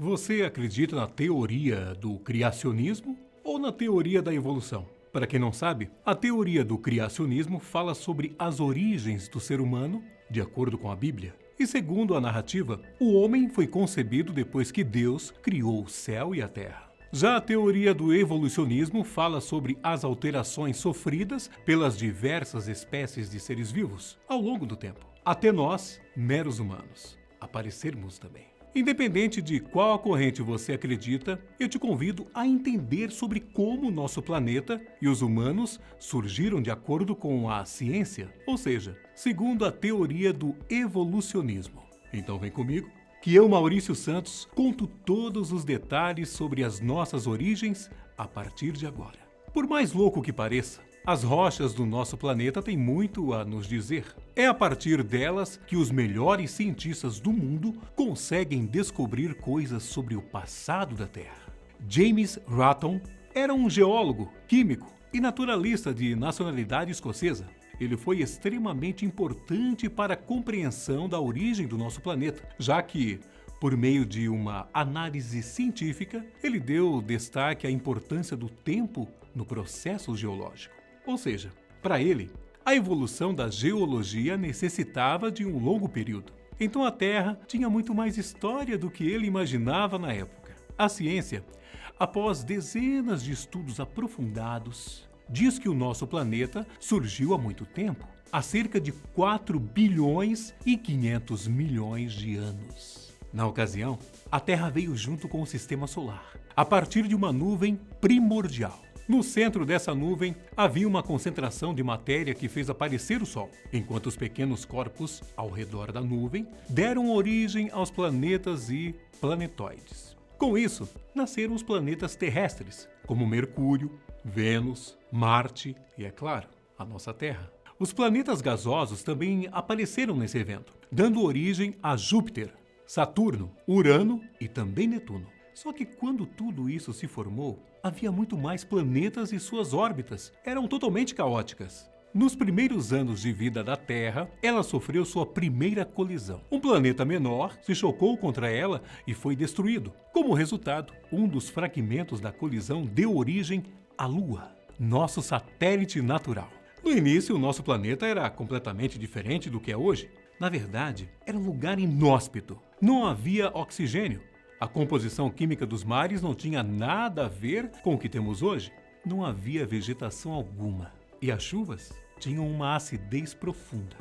Você acredita na teoria do criacionismo ou na teoria da evolução? Para quem não sabe, a teoria do criacionismo fala sobre as origens do ser humano, de acordo com a Bíblia. E segundo a narrativa, o homem foi concebido depois que Deus criou o céu e a terra. Já a teoria do evolucionismo fala sobre as alterações sofridas pelas diversas espécies de seres vivos ao longo do tempo, até nós, meros humanos, aparecermos também. Independente de qual corrente você acredita, eu te convido a entender sobre como o nosso planeta e os humanos surgiram de acordo com a ciência, ou seja, segundo a teoria do evolucionismo. Então vem comigo, que eu, Maurício Santos, conto todos os detalhes sobre as nossas origens a partir de agora. Por mais louco que pareça, as rochas do nosso planeta têm muito a nos dizer. É a partir delas que os melhores cientistas do mundo conseguem descobrir coisas sobre o passado da Terra. James Ratton era um geólogo, químico e naturalista de nacionalidade escocesa. Ele foi extremamente importante para a compreensão da origem do nosso planeta, já que, por meio de uma análise científica, ele deu destaque à importância do tempo no processo geológico. Ou seja, para ele, a evolução da geologia necessitava de um longo período. Então a Terra tinha muito mais história do que ele imaginava na época. A ciência, após dezenas de estudos aprofundados, diz que o nosso planeta surgiu há muito tempo, há cerca de 4 bilhões e 500 milhões de anos. Na ocasião, a Terra veio junto com o Sistema Solar, a partir de uma nuvem primordial. No centro dessa nuvem havia uma concentração de matéria que fez aparecer o Sol, enquanto os pequenos corpos ao redor da nuvem deram origem aos planetas e planetóides. Com isso, nasceram os planetas terrestres, como Mercúrio, Vênus, Marte e, é claro, a nossa Terra. Os planetas gasosos também apareceram nesse evento, dando origem a Júpiter, Saturno, Urano e também Netuno. Só que quando tudo isso se formou, havia muito mais planetas e suas órbitas eram totalmente caóticas. Nos primeiros anos de vida da Terra, ela sofreu sua primeira colisão. Um planeta menor se chocou contra ela e foi destruído. Como resultado, um dos fragmentos da colisão deu origem à Lua, nosso satélite natural. No início, o nosso planeta era completamente diferente do que é hoje. Na verdade, era um lugar inóspito. Não havia oxigênio. A composição química dos mares não tinha nada a ver com o que temos hoje. Não havia vegetação alguma. E as chuvas tinham uma acidez profunda.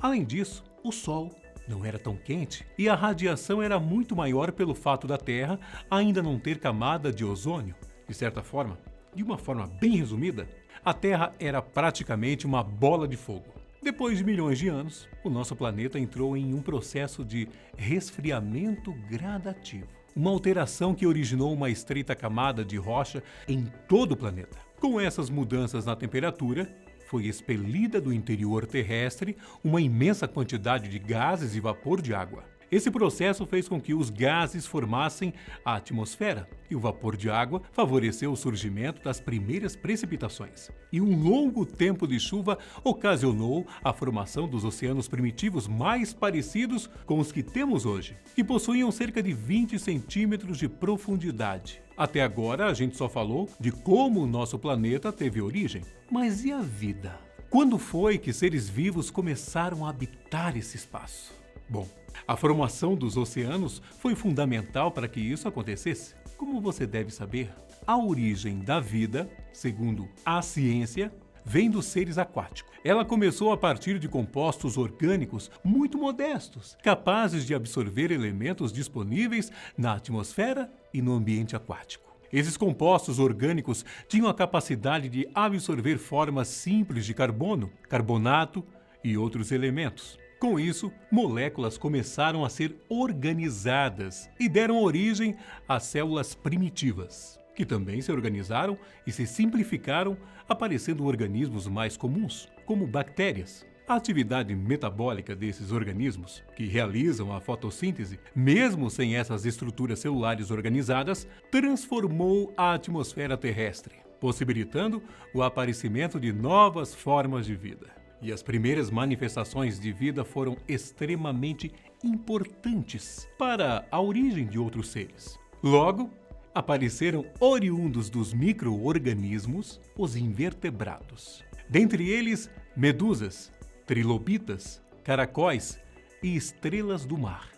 Além disso, o Sol não era tão quente e a radiação era muito maior pelo fato da Terra ainda não ter camada de ozônio. De certa forma, de uma forma bem resumida, a Terra era praticamente uma bola de fogo. Depois de milhões de anos, o nosso planeta entrou em um processo de resfriamento gradativo. Uma alteração que originou uma estreita camada de rocha em todo o planeta. Com essas mudanças na temperatura, foi expelida do interior terrestre uma imensa quantidade de gases e vapor de água. Esse processo fez com que os gases formassem a atmosfera e o vapor de água favoreceu o surgimento das primeiras precipitações. E um longo tempo de chuva ocasionou a formação dos oceanos primitivos mais parecidos com os que temos hoje, que possuíam cerca de 20 centímetros de profundidade. Até agora a gente só falou de como o nosso planeta teve origem. Mas e a vida? Quando foi que seres vivos começaram a habitar esse espaço? Bom, a formação dos oceanos foi fundamental para que isso acontecesse. Como você deve saber, a origem da vida, segundo a ciência, vem dos seres aquáticos. Ela começou a partir de compostos orgânicos muito modestos, capazes de absorver elementos disponíveis na atmosfera e no ambiente aquático. Esses compostos orgânicos tinham a capacidade de absorver formas simples de carbono, carbonato e outros elementos. Com isso, moléculas começaram a ser organizadas e deram origem às células primitivas, que também se organizaram e se simplificaram, aparecendo organismos mais comuns, como bactérias. A atividade metabólica desses organismos, que realizam a fotossíntese, mesmo sem essas estruturas celulares organizadas, transformou a atmosfera terrestre, possibilitando o aparecimento de novas formas de vida. E as primeiras manifestações de vida foram extremamente importantes para a origem de outros seres. Logo, apareceram oriundos dos micro-organismos os invertebrados. Dentre eles, medusas, trilobitas, caracóis e estrelas do mar.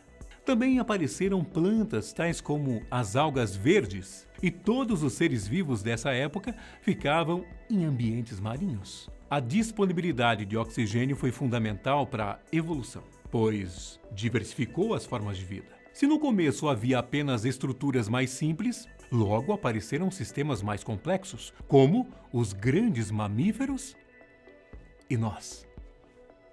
Também apareceram plantas tais como as algas verdes, e todos os seres vivos dessa época ficavam em ambientes marinhos. A disponibilidade de oxigênio foi fundamental para a evolução, pois diversificou as formas de vida. Se no começo havia apenas estruturas mais simples, logo apareceram sistemas mais complexos, como os grandes mamíferos e nós,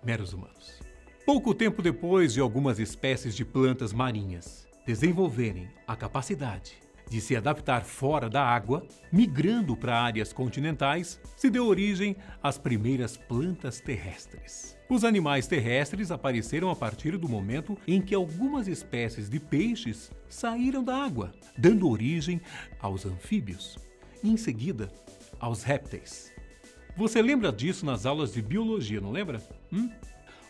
meros humanos. Pouco tempo depois de algumas espécies de plantas marinhas desenvolverem a capacidade de se adaptar fora da água, migrando para áreas continentais, se deu origem às primeiras plantas terrestres. Os animais terrestres apareceram a partir do momento em que algumas espécies de peixes saíram da água, dando origem aos anfíbios e, em seguida, aos répteis. Você lembra disso nas aulas de biologia, não lembra?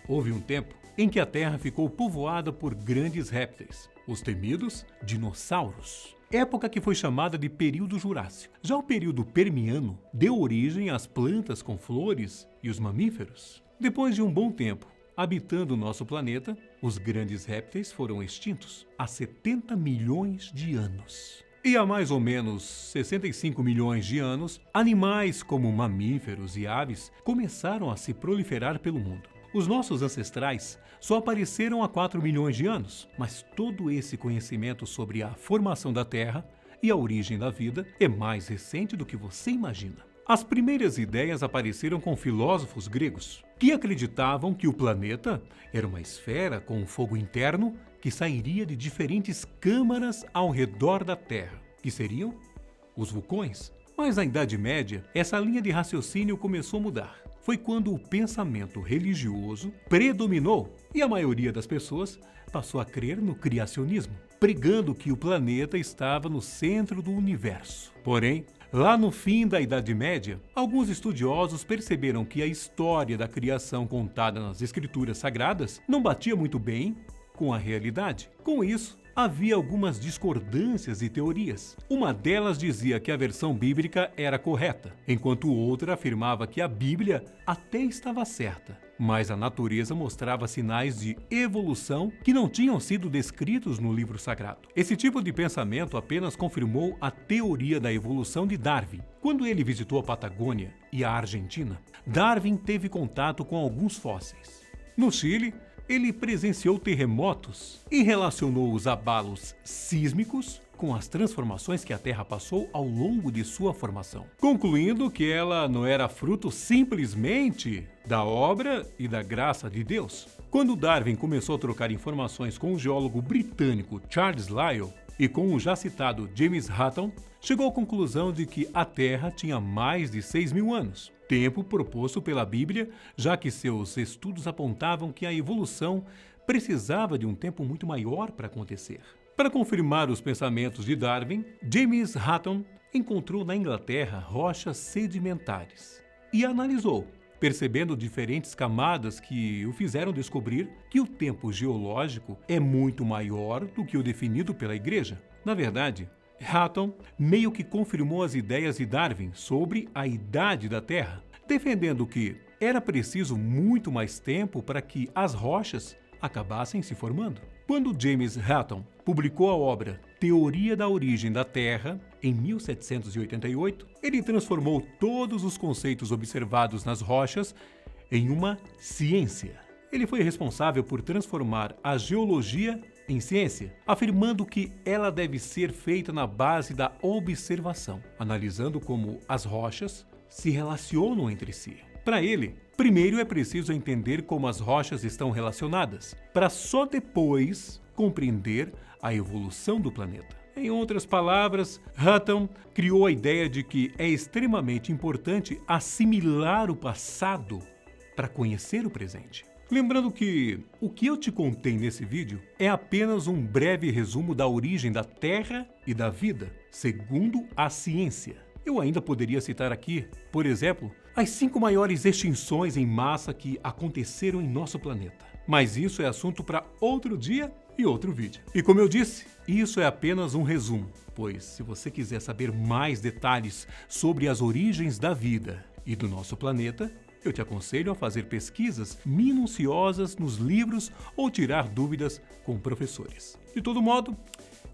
Houve um tempo em que a Terra ficou povoada por grandes répteis, os temidos dinossauros. Época que foi chamada de período Jurássico. Já o período Permiano deu origem às plantas com flores e os mamíferos. Depois de um bom tempo habitando o nosso planeta, os grandes répteis foram extintos há 70 milhões de anos. E há mais ou menos 65 milhões de anos, animais como mamíferos e aves começaram a se proliferar pelo mundo. Os nossos ancestrais só apareceram há 4 milhões de anos, mas todo esse conhecimento sobre a formação da Terra e a origem da vida é mais recente do que você imagina. As primeiras ideias apareceram com filósofos gregos, que acreditavam que o planeta era uma esfera com um fogo interno que sairia de diferentes câmaras ao redor da Terra, que seriam os vulcões. Mas na Idade Média, essa linha de raciocínio começou a mudar. Foi quando o pensamento religioso predominou e a maioria das pessoas passou a crer no criacionismo, pregando que o planeta estava no centro do universo. Porém, lá no fim da Idade Média, alguns estudiosos perceberam que a história da criação contada nas escrituras sagradas não batia muito bem com a realidade. Com isso, havia algumas discordâncias e teorias. Uma delas dizia que a versão bíblica era correta, enquanto outra afirmava que a Bíblia até estava certa, mas a natureza mostrava sinais de evolução que não tinham sido descritos no livro sagrado. Esse tipo de pensamento apenas confirmou a teoria da evolução de Darwin. Quando ele visitou a Patagônia e a Argentina, Darwin teve contato com alguns fósseis. No Chile, ele presenciou terremotos e relacionou os abalos sísmicos com as transformações que a Terra passou ao longo de sua formação, concluindo que ela não era fruto simplesmente da obra e da graça de Deus. Quando Darwin começou a trocar informações com o geólogo britânico Charles Lyell e com o já citado James Hutton, chegou à conclusão de que a Terra tinha mais de 6.000 anos. Tempo proposto pela Bíblia, já que seus estudos apontavam que a evolução precisava de um tempo muito maior para acontecer. Para confirmar os pensamentos de Darwin, James Hutton encontrou na Inglaterra rochas sedimentares e analisou, percebendo diferentes camadas que o fizeram descobrir que o tempo geológico é muito maior do que o definido pela Igreja. Na verdade, Hutton meio que confirmou as ideias de Darwin sobre a idade da Terra, defendendo que era preciso muito mais tempo para que as rochas acabassem se formando. Quando James Hutton publicou a obra Teoria da Origem da Terra, em 1788, ele transformou todos os conceitos observados nas rochas em uma ciência. Ele foi responsável por transformar a geologia em ciência, afirmando que ela deve ser feita na base da observação, analisando como as rochas se relacionam entre si. Para ele, primeiro é preciso entender como as rochas estão relacionadas, para só depois compreender a evolução do planeta. Em outras palavras, Hutton criou a ideia de que é extremamente importante assimilar o passado para conhecer o presente. Lembrando que o que eu te contei nesse vídeo é apenas um breve resumo da origem da Terra e da vida, segundo a ciência. Eu ainda poderia citar aqui, por exemplo, as 5 maiores extinções em massa que aconteceram em nosso planeta. Mas isso é assunto para outro dia e outro vídeo. E como eu disse, isso é apenas um resumo, pois se você quiser saber mais detalhes sobre as origens da vida e do nosso planeta, eu te aconselho a fazer pesquisas minuciosas nos livros ou tirar dúvidas com professores. De todo modo,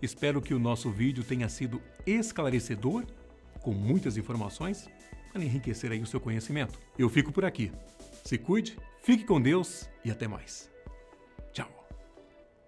espero que o nosso vídeo tenha sido esclarecedor, com muitas informações, para enriquecer aí o seu conhecimento. Eu fico por aqui. Se cuide, fique com Deus e até mais.